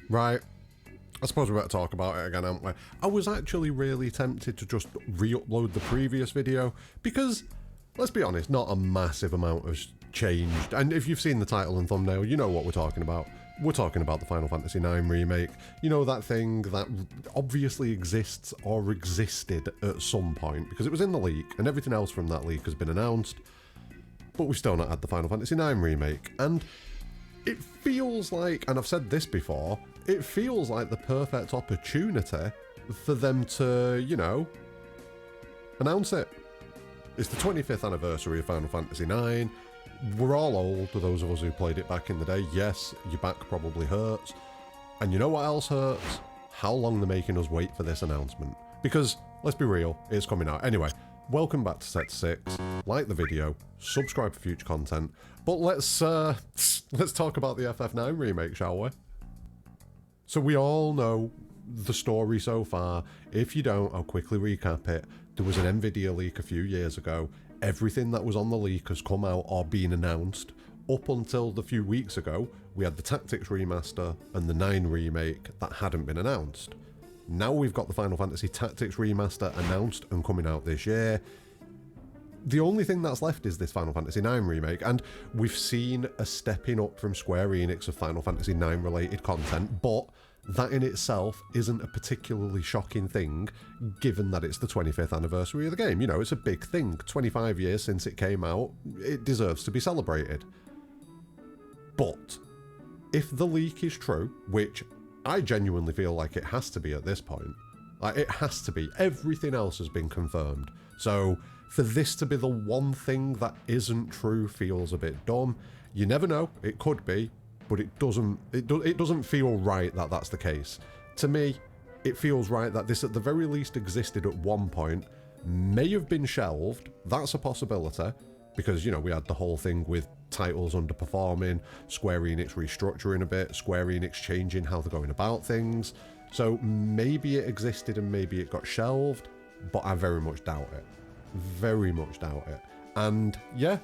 Right. I suppose we better talk about it again, aren't we? I was actually really tempted to just re-upload the previous video because, let's be honest, not a massive amount has changed. And if you've seen the title and thumbnail, you know what we're talking about. We're talking about the Final Fantasy IX remake. You know, that thing that obviously exists or existed at some point because it was in the leak and everything else from that leak has been announced, but we've still not had the Final Fantasy IX remake. And it feels like, and I've said this before, it feels like the perfect opportunity for them to, you know, announce it. It's the 25th anniversary of Final Fantasy IX. We're all old, those of us who played it back in the day. Yes, your back probably hurts. And you know what else hurts? How long they're making us wait for this announcement. Because, let's be real, it's coming out. Anyway, welcome back to Set 6. Like the video, subscribe for future content. But let's talk about the FF9 remake, shall we? So we all know the story so far. If you don't, I'll quickly recap it. There was an Nvidia leak a few years ago. Everything that was on the leak has come out or been announced. Up until the few weeks ago, we had the Tactics remaster and the 9 remake that hadn't been announced. Now we've got the Final Fantasy Tactics remaster announced and coming out this year. The only thing that's left is this Final Fantasy IX remake, and we've seen a stepping up from Square Enix of Final Fantasy IX related content, but that in itself isn't a particularly shocking thing, given that it's the 25th anniversary of the game. You know, it's a big thing. 25 years since it came out, it deserves to be celebrated. But if the leak is true, which I genuinely feel like it has to be at this point, like it has to be, everything else has been confirmed. So for this to be the one thing that isn't true feels a bit dumb. You never know, it could be, but it doesn't feel right that that's the case. To me, it feels right that this at the very least existed at one point, may have been shelved, that's a possibility, because, you know, we had the whole thing with titles underperforming, Square Enix restructuring a bit, Square Enix changing how they're going about things. So maybe it existed and maybe it got shelved, but I very much doubt it. Very much doubt it. And yeah,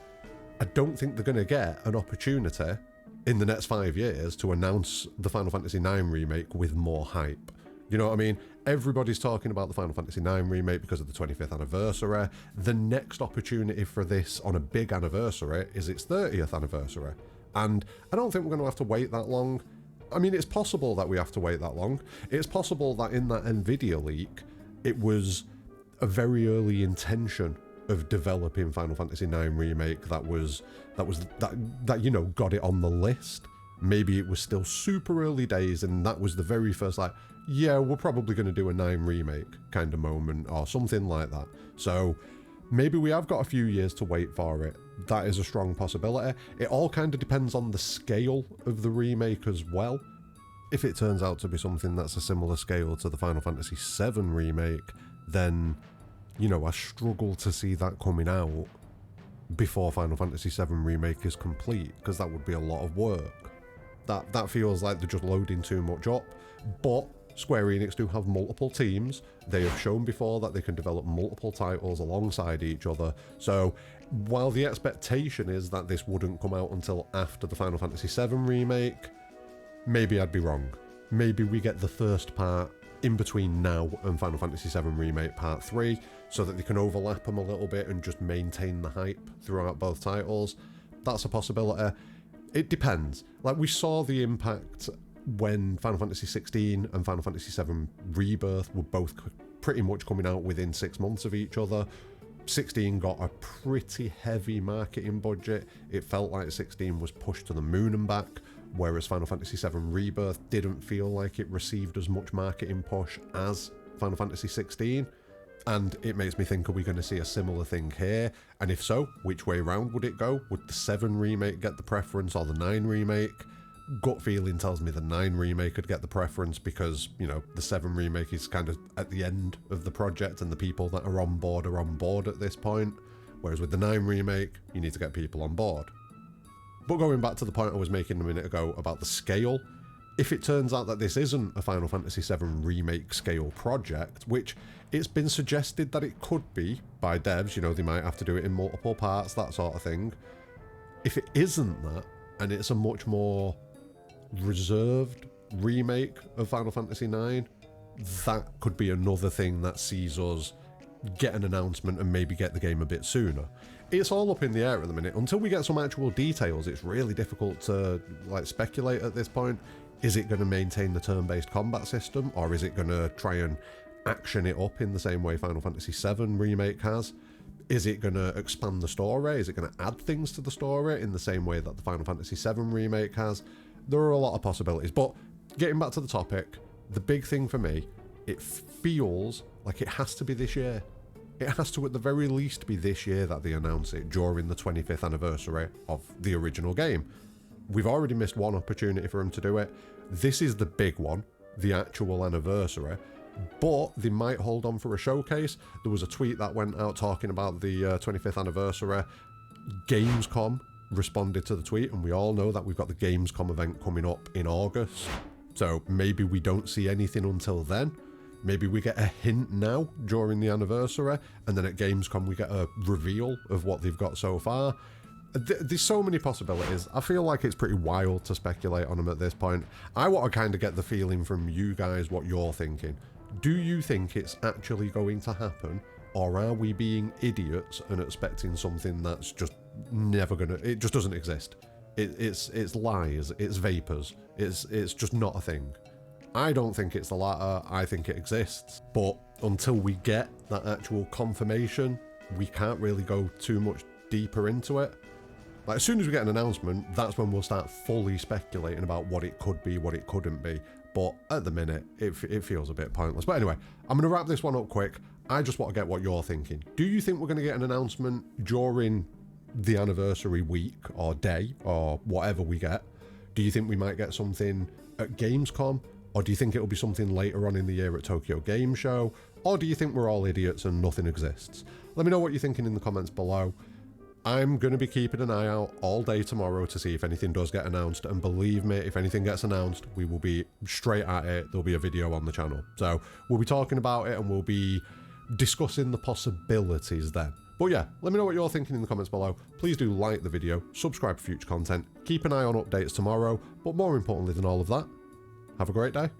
I don't think they're going to get an opportunity in the next 5 years to announce the Final Fantasy IX remake with more hype. You know what I mean? Everybody's talking about the Final Fantasy IX remake because of the 25th anniversary. The next opportunity for this on a big anniversary is its 30th anniversary. And I don't think we're going to have to wait that long. I mean, it's possible that we have to wait that long. It's possible that in that Nvidia leak, it was a very early intention of developing Final Fantasy IX remake that you know, got it on the list. Maybe it was still super early days and that was the very first, like, yeah, we're probably going to do a 9 remake kind of moment or something like that. So maybe we have got a few years to wait for it. That is a strong possibility. It all kind of depends on the scale of the remake as well. If it turns out to be something that's a similar scale to the Final Fantasy VII remake, then, you know, I struggle to see that coming out before Final Fantasy VII remake is complete, because that would be a lot of work. That feels like they're just loading too much up. But Square Enix do have multiple teams. They have shown before that they can develop multiple titles alongside each other. So while the expectation is that this wouldn't come out until after the Final Fantasy VII remake, maybe I'd be wrong. Maybe we get the first part in between now and Final Fantasy VII Remake Part 3, so that they can overlap them a little bit and just maintain the hype throughout both titles. That's a possibility. It depends. Like, we saw the impact when Final Fantasy 16 and Final Fantasy 7 Rebirth were both pretty much coming out within 6 months of each other. 16 got a pretty heavy marketing budget. It felt like 16 was pushed to the moon and back, whereas Final Fantasy 7 Rebirth didn't feel like it received as much marketing push as Final Fantasy 16. And it makes me think, are we going to see a similar thing here? And if so, which way round would it go? Would the 7 remake get the preference or the 9 remake? Gut feeling tells me the 9 remake could get the preference because, you know, the 7 remake is kind of at the end of the project and the people that are on board at this point. Whereas with the 9 remake, you need to get people on board. But going back to the point I was making a minute ago about the scale, if it turns out that this isn't a Final Fantasy VII Remake scale project, which it's been suggested that it could be by devs, you know, they might have to do it in multiple parts, that sort of thing. If it isn't that, and it's a much more reserved remake of Final Fantasy IX, that could be another thing that sees us get an announcement and maybe get the game a bit sooner. It's all up in the air at the minute. Until we get some actual details, it's really difficult to like speculate at this point. Is it going to maintain the turn-based combat system, or is it going to try and action it up in the same way Final Fantasy VII Remake has? Is it going to expand the story? Is it going to add things to the story in the same way that the Final Fantasy VII Remake has? There are a lot of possibilities, but getting back to the topic, the big thing for me, it feels like it has to be this year. It has to at the very least be this year that they announce it, during the 25th anniversary of the original game. We've already missed one opportunity for them to do it. This is the big one, the actual anniversary, but they might hold on for a showcase. There was a tweet that went out talking about the 25th anniversary. Gamescom responded to the tweet, and we all know that we've got the Gamescom event coming up in August, so maybe we don't see anything until then. Maybe we get a hint now during the anniversary, and then at Gamescom we get a reveal of what they've got so far. There's so many possibilities. I feel like it's pretty wild to speculate on them at this point. I want to kind of get the feeling from you guys what you're thinking. Do you think it's actually going to happen, or are we being idiots and expecting something that's just never gonna, it just doesn't exist? It's lies, it's vapors, it's just not a thing. I don't think it's the latter, I think it exists, but until we get that actual confirmation, we can't really go too much deeper into it. Like, as soon as we get an announcement, that's when we'll start fully speculating about what it could be, what it couldn't be. But at the minute, it feels a bit pointless. But anyway, I'm going to wrap this one up quick. I just want to get what you're thinking. Do you think we're going to get an announcement during the anniversary week or day or whatever we get? Do you think we might get something at Gamescom? Or do you think it'll be something later on in the year at Tokyo Game Show? Or do you think we're all idiots and nothing exists? Let me know what you're thinking in the comments below. I'm going to be keeping an eye out all day tomorrow to see if anything does get announced. And believe me, if anything gets announced, we will be straight at it. There'll be a video on the channel. So we'll be talking about it and we'll be discussing the possibilities then. But yeah, let me know what you're thinking in the comments below. Please do like the video, subscribe for future content, keep an eye on updates tomorrow. But more importantly than all of that, have a great day.